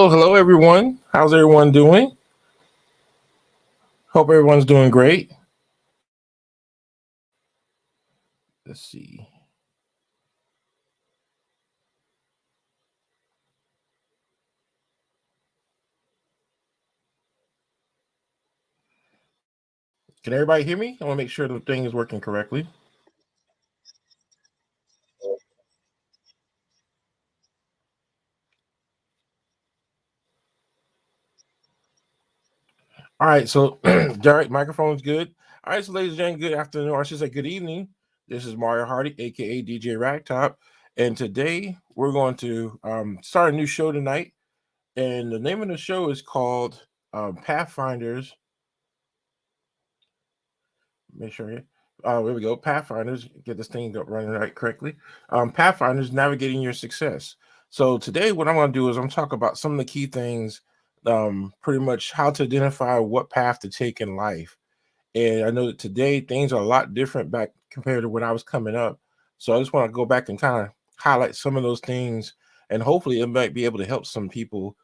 Hello, everyone. How's everyone doing? Hope everyone's doing great. Let's see. Can everybody hear me? I want to make sure the thing is working correctly. All right, so direct microphone's good. All right, so ladies and gentlemen, good afternoon, or I should say good evening. This is Mario Hardy, aka DJ Ragtop, and today we're going to start a new show tonight. And the name of the show is called Pathfinders. Make sure here. There we go. Pathfinders. Get this thing running right correctly. Pathfinders navigating your success. So today, what I'm going to do is I'm talk about some of the key things, pretty much how to identify what path to take in life. And I know that today things are a lot different back compared to when I was coming up. So I just want to go back and kind of highlight some of those things, and hopefully it might be able to help some people.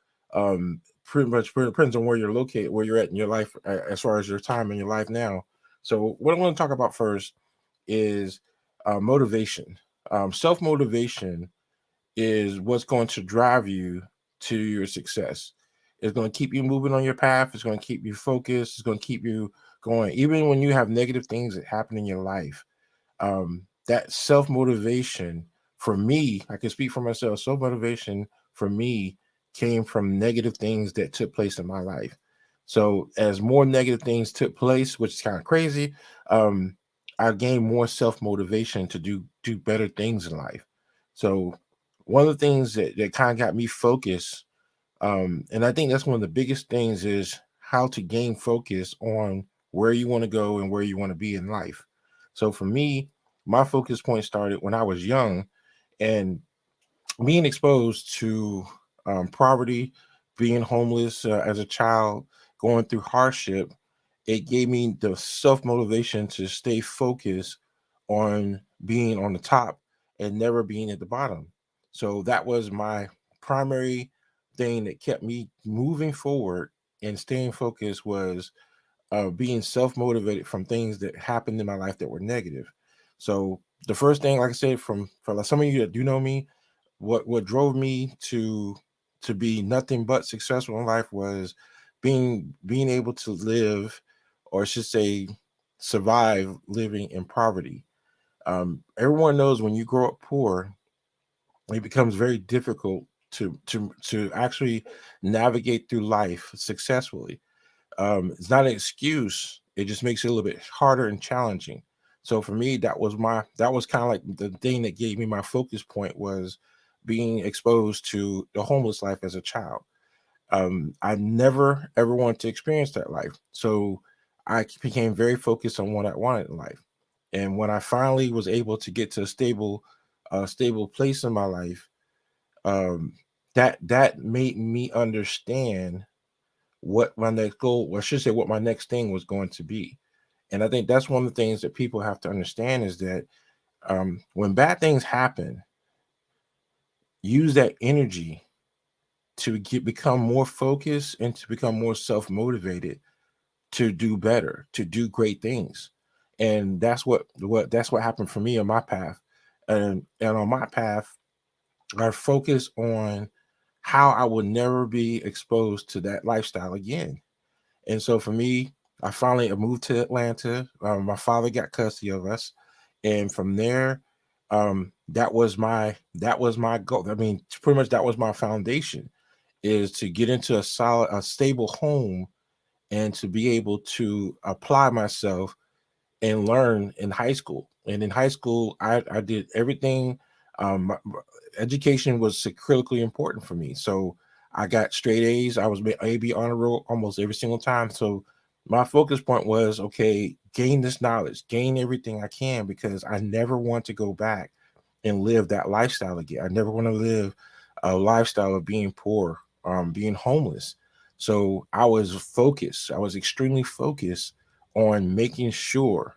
Pretty much depends on where you're located, where you're at in your life, as far as your time in your life now. So what I want to talk about first is motivation. Self motivation is what's going to drive you to your success. It's going to keep you moving on your path. It's going to keep you focused. It's going to keep you going, even when you have negative things that happen in your life. That self motivation, for me, I can speak for myself. Self motivation for me came from negative things that took place in my life. So as more negative things took place, which is kind of crazy, I gained more self motivation to do better things in life. So one of the things that kind of got me focused, and I think that's one of the biggest things, is how to gain focus on where you want to go and where you want to be in life. So for me, my focus point started when I was young, and being exposed to poverty, being homeless as a child, going through hardship. It gave me the self motivation to stay focused on being on the top and never being at the bottom. So that was my primary thing that kept me moving forward and staying focused, was being self motivated from things that happened in my life that were negative. So the first thing, like I said, from for like some of you that do know me, what drove me to be nothing but successful in life was being able to live, or I should say survive living in poverty. Everyone knows when you grow up poor, it becomes very difficult to actually navigate through life successfully. It's not an excuse. It just makes it a little bit harder and challenging. So for me, that was kind of like the thing that gave me my focus point, was being exposed to the homeless life as a child. I never ever wanted to experience that life. So I became very focused on what I wanted in life. And when I finally was able to get to a stable place in my life, um, that made me understand what my next goal, or I should say, what my next thing was going to be. And I think that's one of the things that people have to understand, is that when bad things happen, use that energy to become more focused and to become more self motivated to do better, to do great things. And that's what happened for me on my path. And on my path, I focus on how I will never be exposed to that lifestyle again. And so for me, I finally moved to Atlanta. My father got custody of us, and from there, that was my goal. I mean, pretty much that was my foundation. is to get into a stable home and to be able to apply myself and learn in high school. And in high school, I did everything. Education was critically important for me. So I got straight A's. I was AB honor roll almost every single time. So my focus point was, okay, gain this knowledge, gain everything I can, because I never want to go back and live that lifestyle again. I never want to live a lifestyle of being poor, being homeless. So I was focused. I was extremely focused on making sure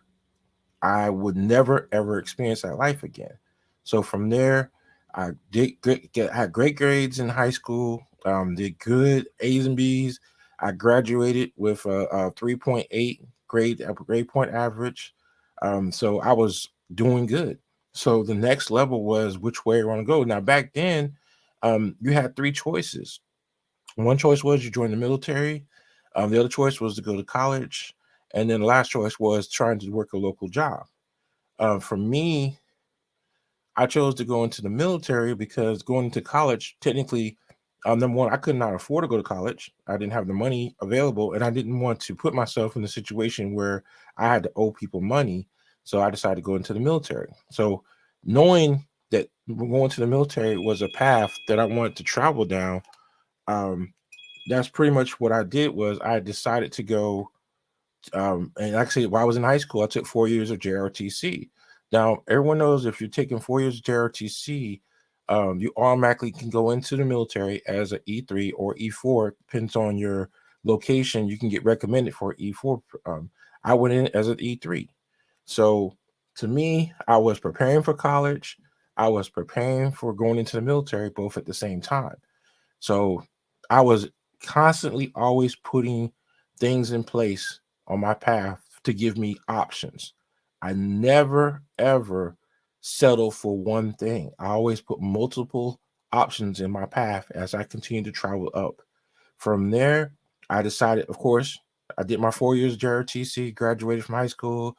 I would never ever experience that life again. So from there, I had great grades in high school. Did good A's and B's. I graduated with a 3.8 grade point average. So I was doing good. So the next level was which way you want to go. Now back then, you had three choices. One choice was you join the military. The other choice was to go to college, and then the last choice was trying to work a local job. For me, I chose to go into the military because going into college, technically, number one, I could not afford to go to college. I didn't have the money available, and I didn't want to put myself in a situation where I had to owe people money. So I decided to go into the military. So knowing that going to the military was a path that I wanted to travel down, um, that's pretty much what I did. Was I decided to go, and actually, while I was in high school, I took 4 years of JRTC. Now, everyone knows if you're taking 4 years of JRTC, you automatically can go into the military as an E3 or E4, depends on your location. You can get recommended for E4. I went in as an E3. So to me, I was preparing for college, I was preparing for going into the military, both at the same time. So I was constantly always putting things in place on my path to give me options. I never ever settle for one thing. I always put multiple options in my path as I continue to travel up. From there, I decided, of course, I did my 4 years JRTC, graduated from high school.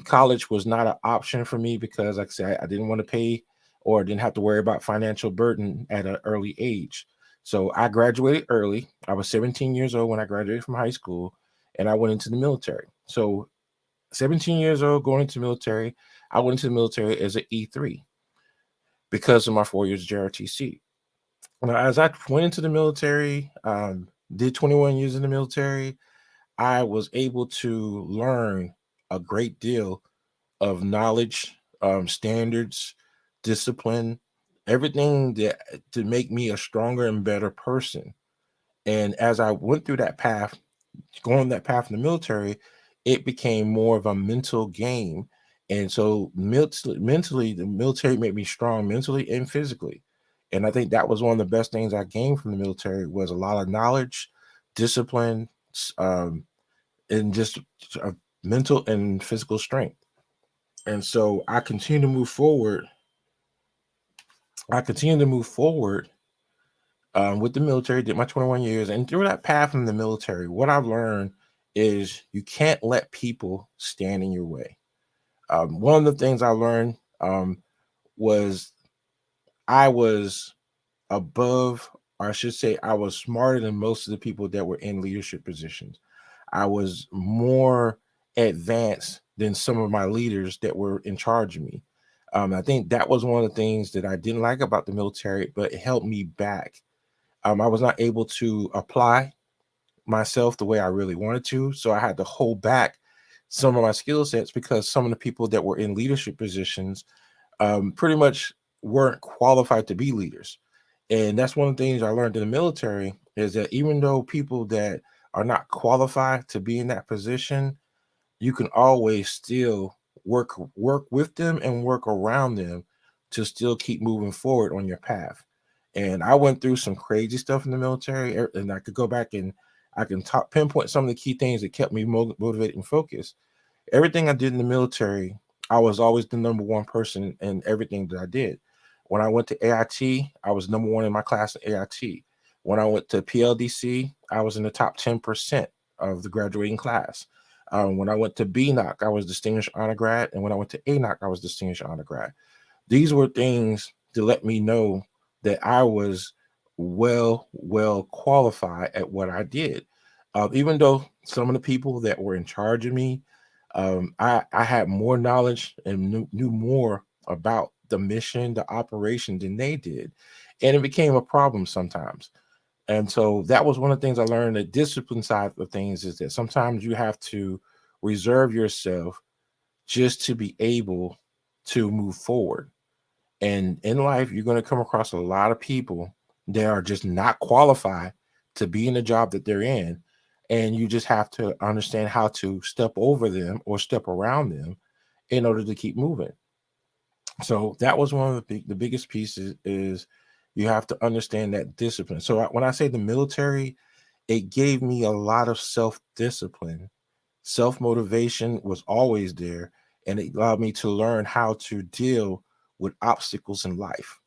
College was not an option for me because, like I said, I didn't want to pay or didn't have to worry about financial burden at an early age. So I graduated early. I was 17 years old when I graduated from high school, and I went into the military. So 17 years old, going into the military, I went into the military as an E3 because of my 4 years of JRTC. Now, as I went into the military, did 21 years in the military, I was able to learn a great deal of knowledge, standards, discipline, everything that to make me a stronger and better person. And as I went through that path, going that path in the military, it became more of a mental game. And so mentally, the military made me strong mentally and physically. And I think that was one of the best things I gained from the military was a lot of knowledge, discipline, um, and just uh, mental and physical strength. And so I continue to move forward. I continue to move forward with the military, did my 21 years. And through that path in the military, what I've learned is you can't let people stand in your way. One of the things I learned was I was above, or I should say, I was smarter than most of the people that were in leadership positions. I was more advanced than some of my leaders that were in charge of me. I think that was one of the things that I didn't like about the military, but it held me back. I was not able to apply myself the way I really wanted to, so I had to hold back some of my skill sets because some of the people that were in leadership positions pretty much weren't qualified to be leaders. And that's one of the things I learned in the military is that even though people that are not qualified to be in that position, you can always still work with them and work around them to still keep moving forward on your path. And I went through some crazy stuff in the military, and I could go back and I can top pinpoint some of the key things that kept me motivated and focused. Everything I did in the military, I was always the number one person in everything that I did. When I went to AIT, I was number one in my class in AIT. When I went to PLDC, I was in the top 10% of the graduating class. When I went to BNOC, I was distinguished honor grad, and when I went to ANOC, I was distinguished honor grad. These were things to let me know that I was well qualified at what I did. Even though some of the people that were in charge of me, I had more knowledge and knew more about the mission, the operation than they did, and it became a problem sometimes. And so that was one of the things I learned. The discipline side of things is that sometimes you have to reserve yourself just to be able to move forward. And in life, you're going to come across a lot of people that are just not qualified to be in the job that they're in. And you just have to understand how to step over them or step around them in order to keep moving. So that was one of the biggest pieces is you have to understand that discipline. So when I say the military, it gave me a lot of self discipline. Self motivation was always there, and it allowed me to learn how to deal with obstacles in life.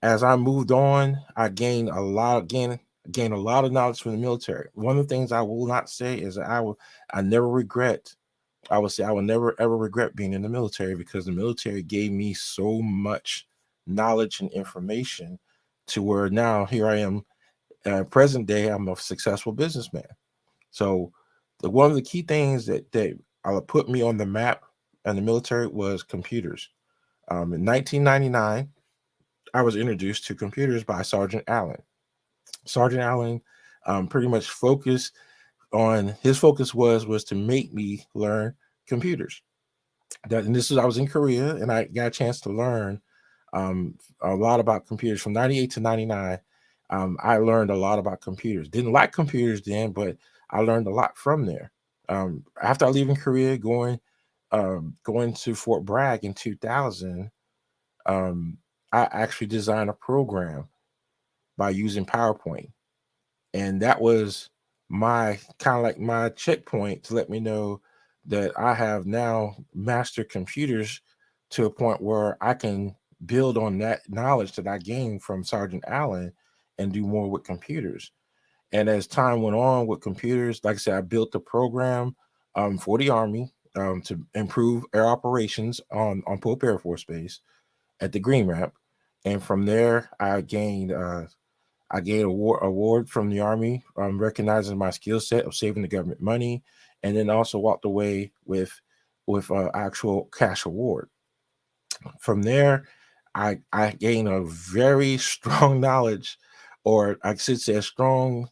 As I moved on, I gained a lot of knowledge from the military. One of the things I will not say is that I never regret. I would say I will never ever regret being in the military because the military gave me so much knowledge and information to where now here I am, present day, I'm a successful businessman. So one of the key things that put me on the map in the military was computers. In 1999, I was introduced to computers by Sergeant Allen. Sergeant Allen pretty much focused on his focus was to make me learn computers. And this is I was in Korea and I got a chance to learn a lot about computers from 98 to 99. I learned a lot about computers. Didn't like computers then, but I learned a lot from there. After I leaving Korea, going to Fort Bragg in 2000, um, I actually designed a program by using PowerPoint, and that was my kind of like my checkpoint to let me know that I have now mastered computers to a point where I can build on that knowledge that I gained from Sergeant Allen and do more with computers. And as time went on with computers, like I said, I built a program for the Army to improve air operations on Pope Air Force Base at the Green Ramp. And from there, I gained award from the Army, recognizing my skill set of saving the government money, and then also walked away with actual cash award. From there, I gained a very strong knowledge, or I should say, a strong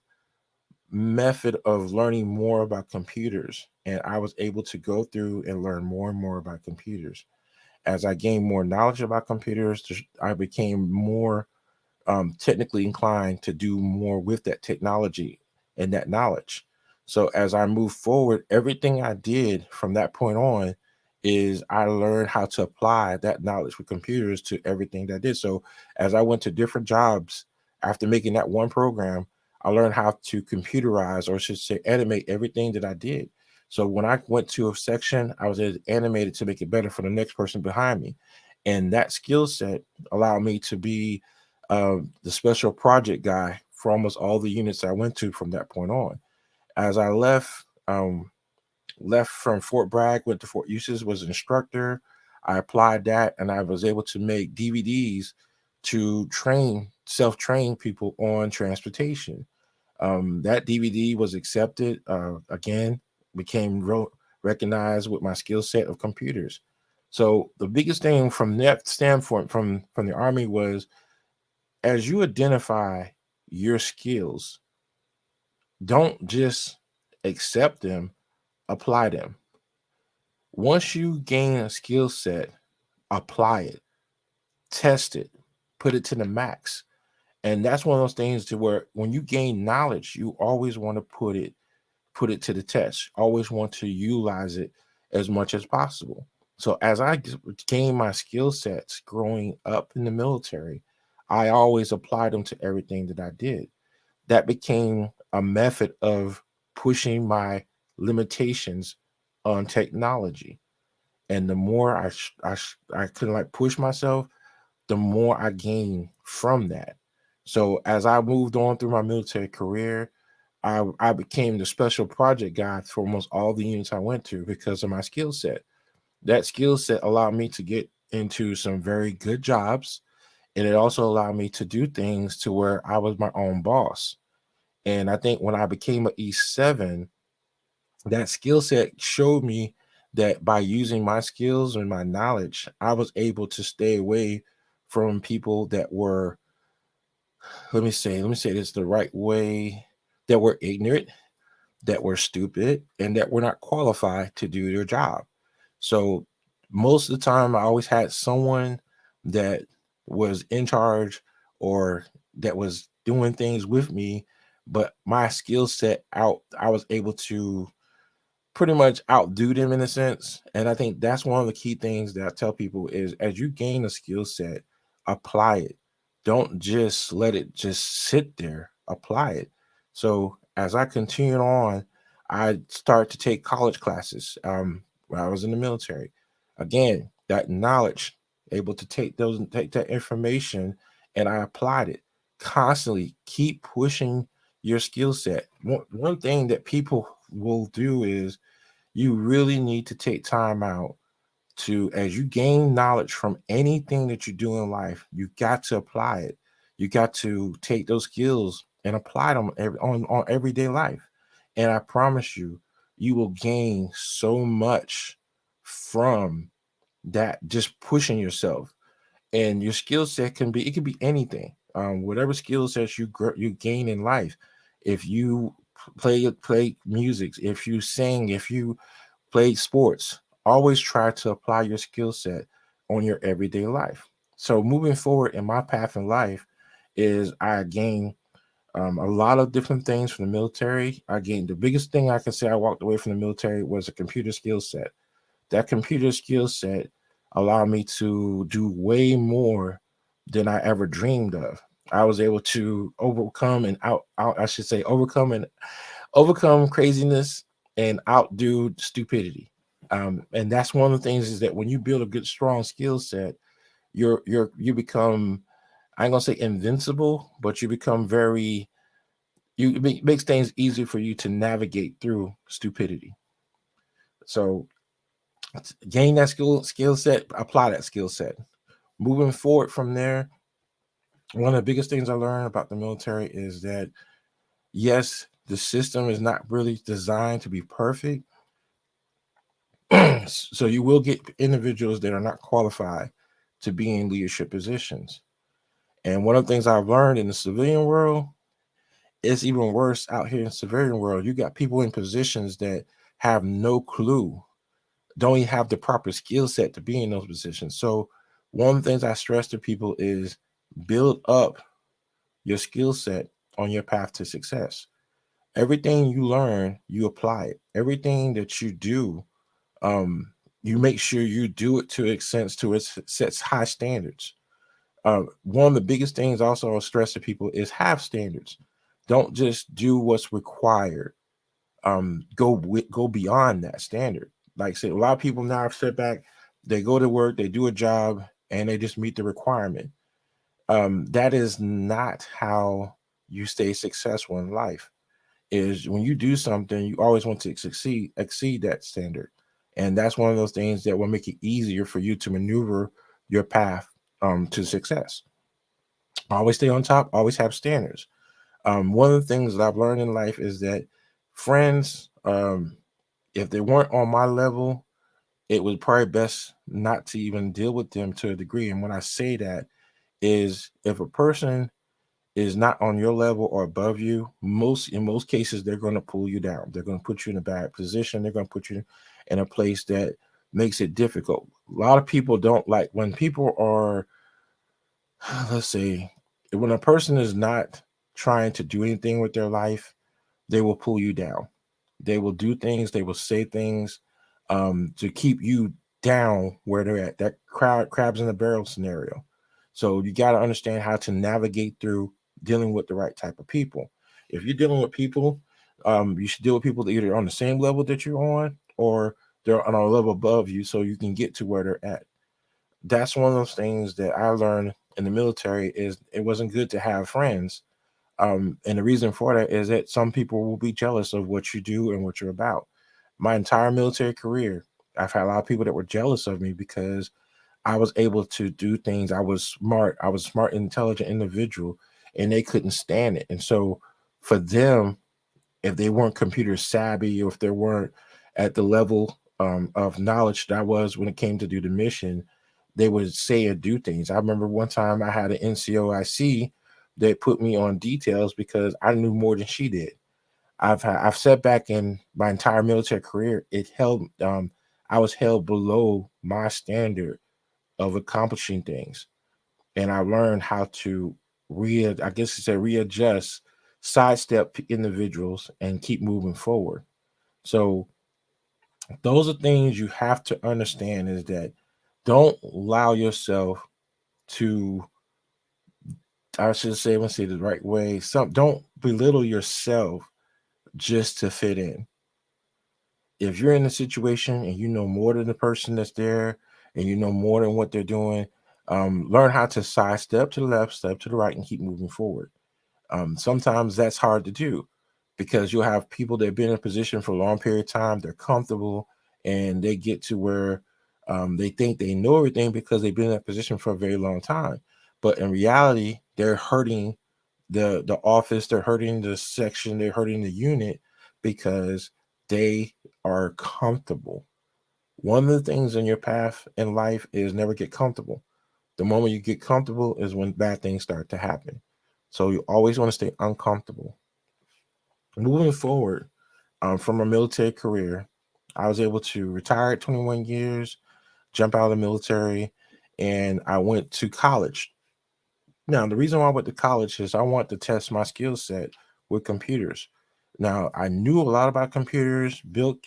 method of learning more about computers, and I was able to go through and learn more and more about computers. As I gained more knowledge about computers, I became more technically inclined to do more with that technology and that knowledge. So as I move forward, everything I did from that point on is I learned how to apply that knowledge with computers to everything that I did. So as I went to different jobs after making that one program, I learned how to computerize, or I should say animate everything that I did. So when I went to a section, I was able to animate it to make it better for the next person behind me. And that skill set allowed me to be the special project guy for almost all the units I went to from that point on. As I left from Fort Bragg, went to Fort Eustis, was an instructor. I applied that, and I was able to make DVDs to self-train people on transportation. That DVD was accepted. Again, became recognized with my skill set of computers. So the biggest thing from that standpoint from the Army was as you identify your skills, don't just accept them, apply them. Once you gain a skill set, apply it, test it, put it to the max. And that's one of those things to where when you gain knowledge, you always want to put it to the test. Always want to utilize it as much as possible. So as I gain my skill sets growing up in the military, I always applied them to everything that I did. That became a method of pushing my limitations on technology. And the more I could like push myself, the more I gained from that. So as I moved on through my military career, I became the special project guy for almost all the units I went to because of my skill set. That skill set allowed me to get into some very good jobs and it also allowed me to do things to where I was my own boss. And I think when I became an E7, that skill set showed me that by using my skills and my knowledge, I was able to stay away from people that were, let me say this the right way, that were ignorant, that were stupid, and that were not qualified to do their job. So most of the time, I always had someone that was in charge or that was doing things with me, but my skill set out, I was able to pretty much outdo them in a sense. And I think that's one of the key things that I tell people is as you gain a skill set, apply it. Don't just let it just sit there. Apply it. So as I continued on, I started to take college classes when I was in the military. Again, that knowledge, able to take that information, and I applied it constantly. Keep pushing your skill set. One thing that people will do is you really need to take time out to, as you gain knowledge from anything that you do in life, you got to apply it. You got to take those skills and apply them on everyday life. And I promise you, you will gain so much from that, just pushing yourself. And your skill set can be, it can be anything. Whatever skill sets you gain in life. If you play music, if you sing, if you play sports, always try to apply your skill set on your everyday life. So moving forward in my path in life is I gained a lot of different things from the military. I gained the biggest thing I can say I walked away from the military was a computer skill set. That computer skill set allowed me to do way more than I ever dreamed of. I was able to overcome and out I should say overcome craziness and outdo stupidity. And that's one of the things is that when you build a good, strong skill set, you become, I ain't gonna say invincible, but you become very, makes things easier for you to navigate through stupidity. So gain that skill set, apply that skill set. Moving forward from there, one of the biggest things I learned about the military is that yes, the system is not really designed to be perfect. So you will get individuals that are not qualified to be in leadership positions. And one of the things I've learned in the civilian world, it's even worse out here in the civilian world. You got people in positions that have no clue, don't even have the proper skill set to be in those positions. So one of the things I stress to people is build up your skill set on your path to success. Everything you learn, you apply it. Everything that you do, um, you make sure you do it to extent to it sets high standards. One of the biggest things also I stress to people is have standards. Don't just do what's required. Go beyond that standard. Like I said, a lot of people now have set back. They go to work, they do a job, and they just meet the requirement. That is not how you stay successful in life. Is when you do something, you always want to exceed that standard, and that's one of those things that will make it easier for you to maneuver your path to success. Always stay on top. Always have standards. One of the things that I've learned in life is that friends, if they weren't on my level, it was probably best not to even deal with them to a degree. And when I say that, is if a person is not on your level or above you, in most cases they're going to pull you down. They're going to put you in a bad position. They're going to put you in a place that makes it difficult. A lot of people don't like when people are, let's say, when a person is not trying to do anything with their life, they will pull you down. They will do things, they will say things to keep you down where they're at. That crabs in the barrel scenario. So you got to understand how to navigate through dealing with the right type of people. If you're dealing with people, you should deal with people that either on the same level that you're on or they're on a level above you so you can get to where they're at. That's one of those things that I learned in the military is it wasn't good to have friends, and the reason for that is that some people will be jealous of what you do and what you're about. My entire military career, I've had a lot of people that were jealous of me because I was able to do things. I was smart. I was a smart, intelligent individual, and they couldn't stand it. And so for them, if they weren't computer savvy or if they weren't at the level of knowledge that I was when it came to do the mission, they would say and do things. I remember one time I had an NCOIC that put me on details because I knew more than she did. I've said back in my entire military career, it held I was held below my standard of accomplishing things, and I learned how to I guess you say readjust, sidestep individuals, and keep moving forward. So those are things you have to understand is that don't allow yourself to, I should say, let's say the right way. Don't belittle yourself just to fit in. If you're in a situation and you know more than the person that's there and you know more than what they're doing, learn how to sidestep to the left, step to the right, and keep moving forward. Sometimes that's hard to do because you'll have people that have been in a position for a long period of time, they're comfortable, and they get to where they think they know everything because they've been in that position for a very long time. But in reality, they're hurting the office, they're hurting the section, they're hurting the unit because they are comfortable. One of the things in your path in life is never get comfortable. The moment you get comfortable is when bad things start to happen. So you always want to stay uncomfortable. Moving forward from a military career, I was able to retire at 21 years, jump out of the military, and I went to college. Now, the reason why I went to college is I want to test my skill set with computers. Now, I knew a lot about computers.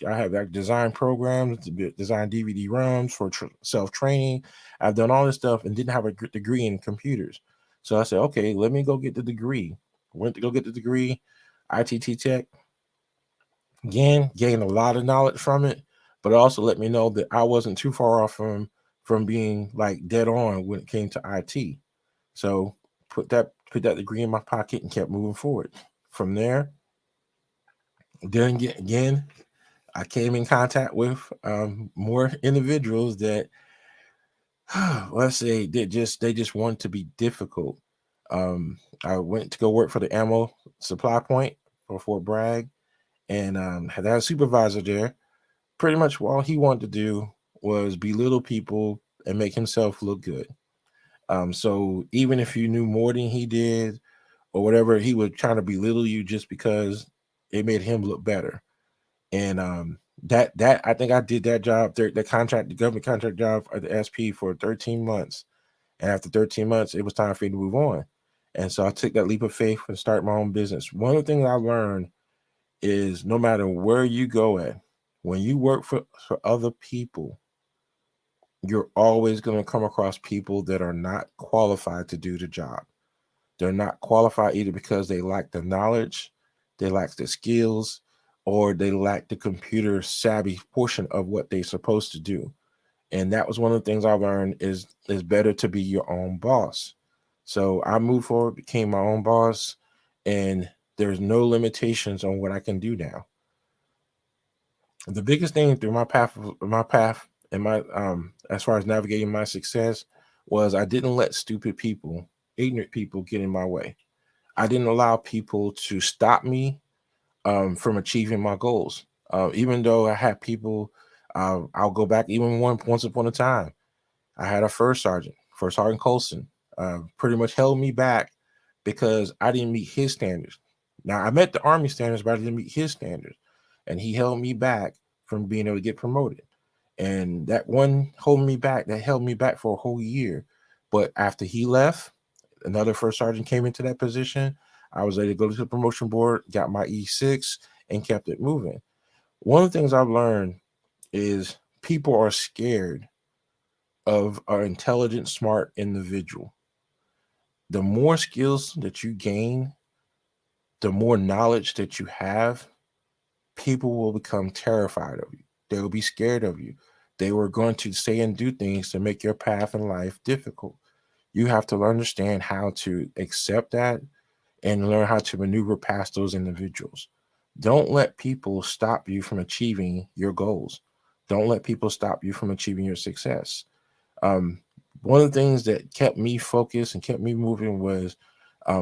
I have like designed programs, design DVD ROMs for self training. I've done all this stuff and didn't have a degree in computers. So I said, okay, let me go get the degree. Went to go get the degree, ITT Tech. Again, gained a lot of knowledge from it, but it also let me know that I wasn't too far off from being like dead on when it came to IT. So put that degree in my pocket and kept moving forward. From there, then again, I came in contact with more individuals that let's say they just want to be difficult. I went to go work for the ammo supply point for Fort Bragg, and had a supervisor there. Pretty much all he wanted to do was belittle people and make himself look good. So even if you knew more than he did or whatever, he would try to belittle you just because it made him look better. And that I think I did that job, the contract, the government contract job at the SP for 13 months. And after 13 months, it was time for me to move on. And so I took that leap of faith and started my own business. One of the things I learned is no matter where you go at, when you work for other people, you're always going to come across people that are not qualified to do the job. They're not qualified either because they lack the knowledge, they lack the skills, or they lack the computer savvy portion of what they're supposed to do. And that was one of the things I learned is better to be your own boss. So I moved forward, became my own boss, and there's no limitations on what I can do now. The biggest thing through my path and my as far as navigating my success was I didn't let stupid people, ignorant people get in my way. I didn't allow people to stop me from achieving my goals. Even though I had people, I'll go back even once upon a time. I had a First Sergeant Colson, pretty much held me back because I didn't meet his standards. Now I met the Army standards, but I didn't meet his standards, and he held me back from being able to get promoted. And that one holding me back, that held me back for a whole year. But after he left, another first sergeant came into that position. I was able to go to the promotion board, got my E6, and kept it moving. One of the things I've learned is people are scared of an intelligent, smart individual. The more skills that you gain, the more knowledge that you have, people will become terrified of you. They will be scared of you. They were going to say and do things to make your path in life difficult. You have to understand how to accept that and learn how to maneuver past those individuals. Don't let people stop you from achieving your goals. Don't let people stop you from achieving your success. one of the things that kept me focused and kept me moving was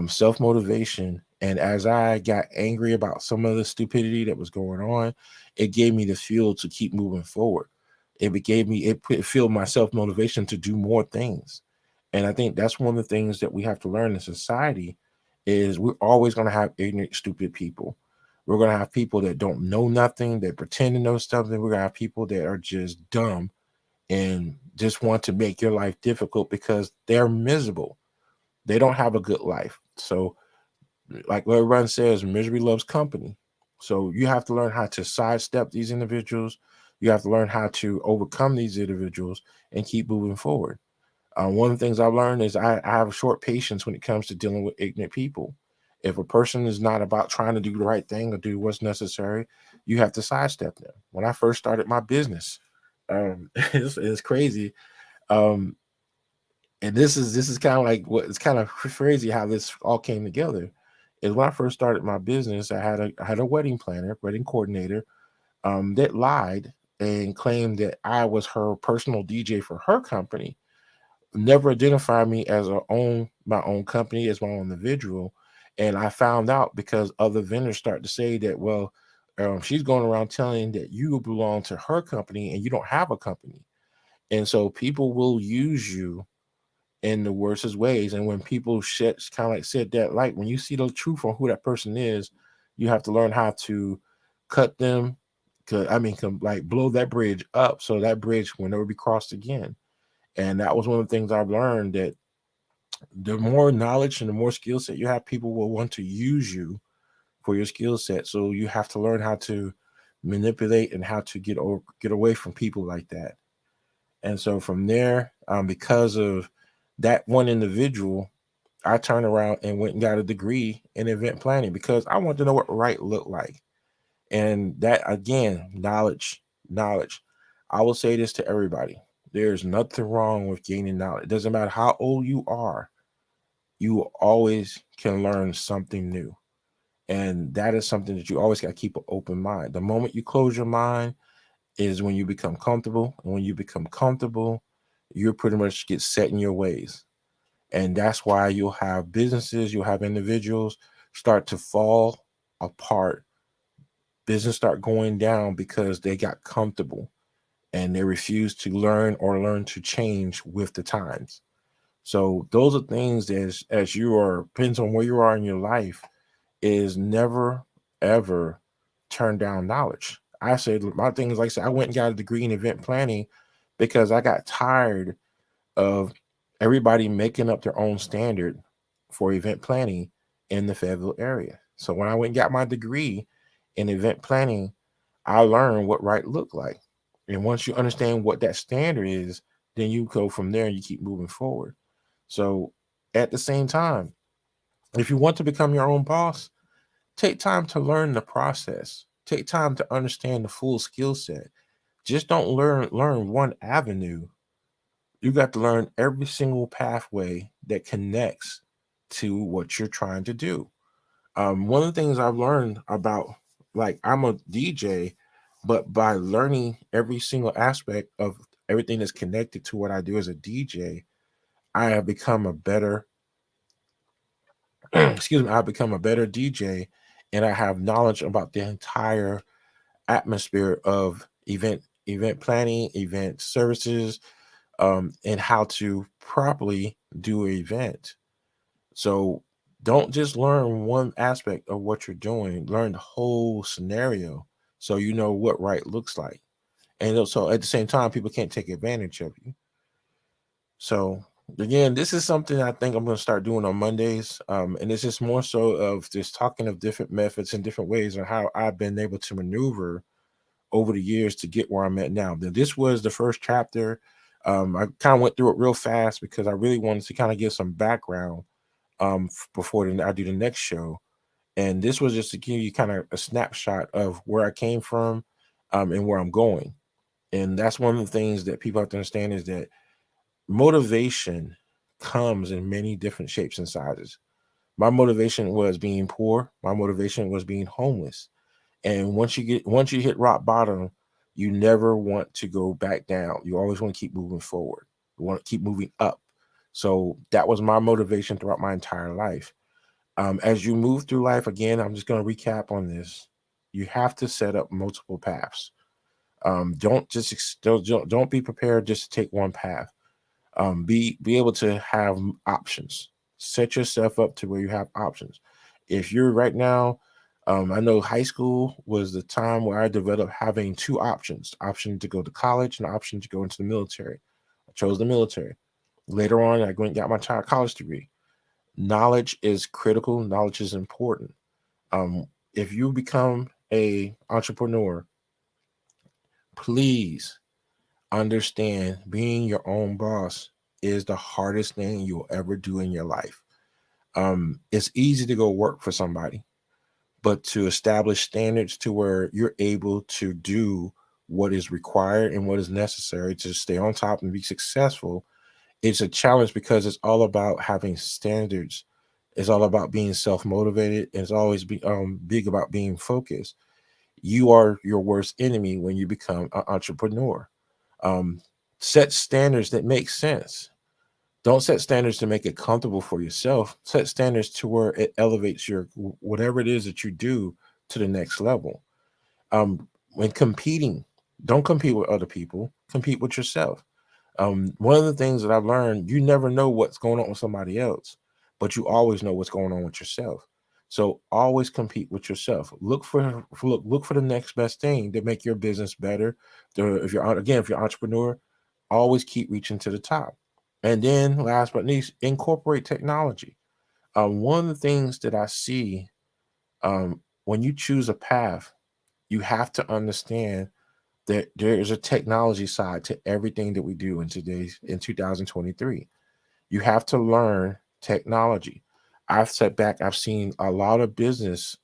self motivation. And as I got angry about some of the stupidity that was going on, it gave me the fuel to keep moving forward. It fueled my self motivation to do more things. And I think that's one of the things that we have to learn in society is we're always going to have ignorant, stupid people. We're going to have people that don't know nothing, that pretend to know something. We're going to have people that are just dumb and just want to make your life difficult because they're miserable. They don't have a good life. So, like what everyone says, misery loves company. So, you have to learn how to sidestep these individuals. You have to learn how to overcome these individuals and keep moving forward. One of the things I've learned is I have a short patience when it comes to dealing with ignorant people. If a person is not about trying to do the right thing or do what's necessary, you have to sidestep them. When I first started my business, it's crazy. Um, and this is kind of like what it's kind of crazy how this all came together. Is when I first started my business, I had a wedding planner, wedding coordinator, that lied and claimed that I was her personal DJ for her company, never identified me as my own company as my own individual. And I found out because other vendors start to say that, well, she's going around telling that you belong to her company and you don't have a company. And so people will use you in the worstest ways. And when people shit kind of like said that, like when you see the truth on who that person is, you have to learn how to cut them. Like blow that bridge up so that bridge will never be crossed again. And that was one of the things I've learned, that the more knowledge and the more skill set you have, people will want to use you for your skill set. So you have to learn how to manipulate and how to get away from people like that. And so from there, because of that one individual, I turned around and went and got a degree in event planning because I wanted to know what right looked like. And that again, knowledge. I will say this to everybody. There's nothing wrong with gaining knowledge. It doesn't matter how old you are, you always can learn something new. And that is something that you always got to keep an open mind. The moment you close your mind is when you become comfortable. And when you become comfortable, you pretty much get set in your ways. And that's why you'll have businesses, you'll have individuals start to fall apart. Business start going down because they got comfortable and they refuse to learn or learn to change with the times. So those are things as you are, depends on where you are in your life, is never ever turn down knowledge. I said my thing is, like I said, I went and got a degree in event planning because I got tired of everybody making up their own standard for event planning in the Fayetteville area. So when I went and got my degree in event planning, I learned what right looked like. And once you understand what that standard is, then you go from there and you keep moving forward. So at the same time, if you want to become your own boss, take time to learn the process. Take time to understand the full skill set. Just don't learn one avenue. You got to learn every single pathway that connects to what you're trying to do. One of the things I've learned about, like, I'm a DJ, but by learning every single aspect of everything that's connected to what I do as a DJ, I have become a better excuse me, I've become a better DJ, and I have knowledge about the entire atmosphere of event planning, event services, and how to properly do an event. So don't just learn one aspect of what you're doing, learn the whole scenario so you know what right looks like. And also at the same time, people can't take advantage of you. So again, this is something I think I'm going to start doing on Mondays. And it's just more so of just talking of different methods and different ways on how I've been able to maneuver over the years to get where I'm at now. Now, this was the first chapter. I kind of went through it real fast because I really wanted to kind of give some background before I do the next show. And this was just to give you kind of a snapshot of where I came from, and where I'm going. And that's one of the things that people have to understand is that motivation comes in many different shapes and sizes. My motivation was being poor. My motivation was being homeless. And once you hit rock bottom, you never want to go back down. You always want to keep moving forward. We want to keep moving up. So that was my motivation throughout my entire life. As you move through life, again, I'm just going to recap on this. You have to set up multiple paths. Don't be prepared just to take one path. Be able to have options. Set yourself up to where you have options. If you're right now, I know high school was the time where I developed having two options: option to go to college and option to go into the military. I chose the military. Later on, I went and got my college degree. Knowledge is critical. Knowledge is important. If you become a entrepreneur, please understand being your own boss is the hardest thing you'll ever do in your life. It's easy to go work for somebody, but to establish standards to where you're able to do what is required and what is necessary to stay on top and be successful, it's a challenge because it's all about having standards. It's all about being self-motivated. It's always big about being focused. You are your worst enemy when you become an entrepreneur. Um, Set standards that make sense. Don't set standards to make it comfortable for yourself. Set standards to where it elevates your whatever it is that you do to the next level. When competing, don't compete with other people. Compete with yourself. One of the things that I've learned, you never know what's going on with somebody else, but you always know what's going on with yourself. So always compete with yourself. Look for the next best thing to make your business better. If you're again, if you're an entrepreneur, always keep reaching to the top. And then last but not least, incorporate technology. One of the things that I see when you choose a path, you have to understand that there is a technology side to everything that we do in 2023. You have to learn technology. I've seen a lot of business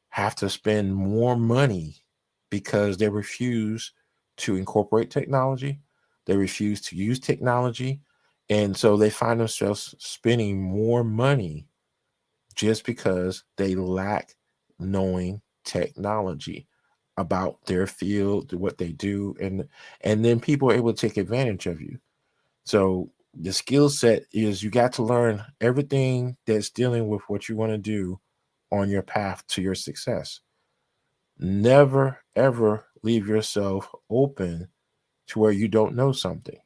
have to spend more money because they refuse to incorporate technology. They refuse to use technology. And so they find themselves spending more money just because they lack knowing technology about their field, what they do, and then people are able to take advantage of you. So the skill set is you got to learn everything that's dealing with what you want to do on your path to your success. Never ever leave yourself open to where you don't know something.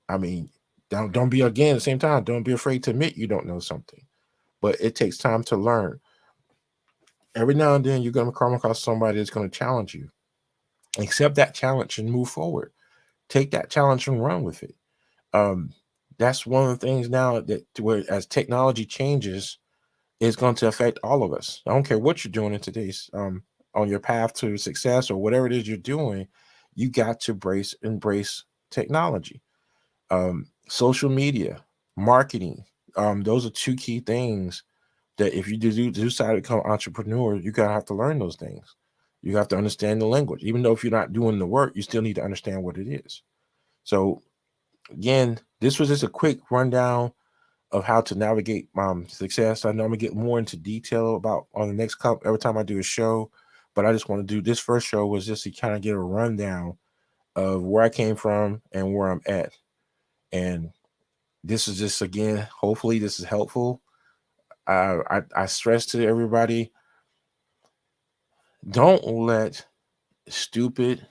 I mean, don't be again at the same time, don't be afraid to admit you don't know something. But it takes time to learn. Every now and then you're gonna come across somebody that's gonna challenge you. Accept that challenge and move forward. Take that challenge and run with it. Um, that's one of the things now that where as technology changes, it's going to affect all of us. I don't care what you're doing in today's on your path to success or whatever it is you're doing, you got to embrace technology. Social media, marketing. Those are two key things that if you do decide to become an entrepreneur, you gotta have to learn those things. You have to understand the language. Even though if you're not doing the work, you still need to understand what it is. So again, this was just a quick rundown of how to navigate success. I know I'm gonna get more into detail about on the next couple every time I do a show, but I just want to do this first show was just to kind of get a rundown of where I came from and where I'm at. And this is just again, hopefully this is helpful. I stress to everybody, don't let stupid,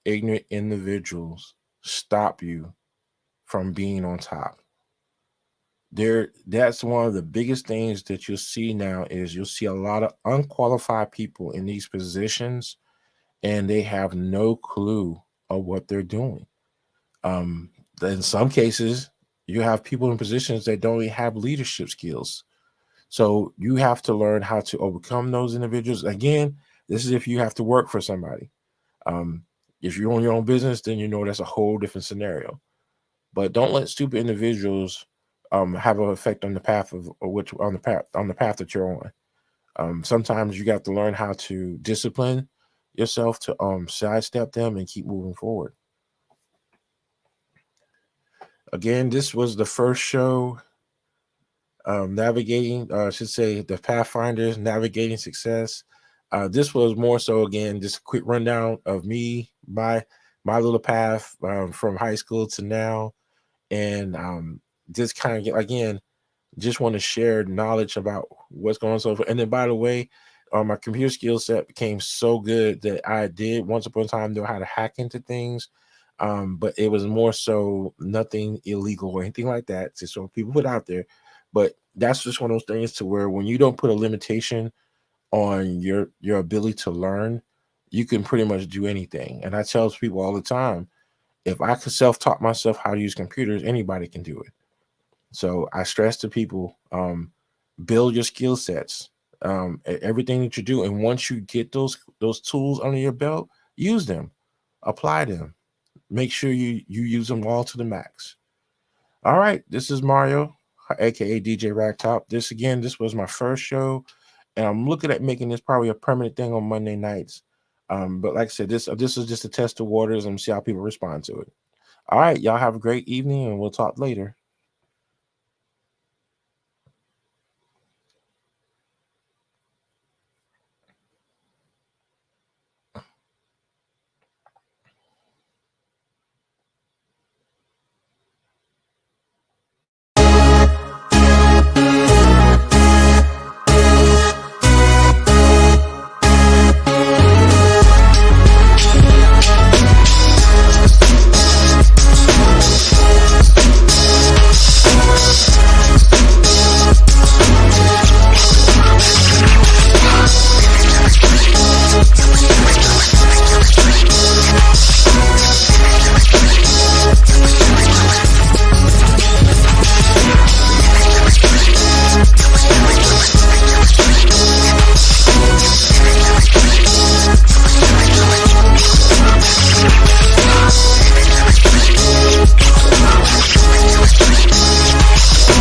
ignorant individuals stop you from being on top. That's one of the biggest things that you'll see now is you'll see a lot of unqualified people in these positions and they have no clue of what they're doing. Um, in some cases, you have people in positions that don't even have leadership skills. So you have to learn how to overcome those individuals. Again, this is if you have to work for somebody. Um, if you own your own business, then you know that's a whole different scenario. But don't let stupid individuals have an effect on the path of or which on the path that you're on. Sometimes you got to learn how to discipline yourself to sidestep them and keep moving forward. Again, this was the first show navigating, I should say, the Pathfinders navigating success. This was more so again just a quick rundown of me, my little path from high school to now, and just kind of get again, just want to share knowledge about what's going on. So, and then by the way, my computer skill set became so good that I did once upon a time know how to hack into things. But it was more so nothing illegal or anything like that. Just so people put out there. But that's just one of those things to where when you don't put a limitation on your ability to learn, you can pretty much do anything. And I tell people all the time, if I could self-taught myself how to use computers, anybody can do it. So I stress to people, build your skill sets, everything that you do, and once you get those tools under your belt, use them, apply them, make sure you use them all to the max. All right, this is Mario, aka DJ Ragtop. This was my first show, and I'm looking at making this probably a permanent thing on Monday nights. But like I said, this is just to test the waters and see how people respond to it. All right, y'all have a great evening, and we'll talk later.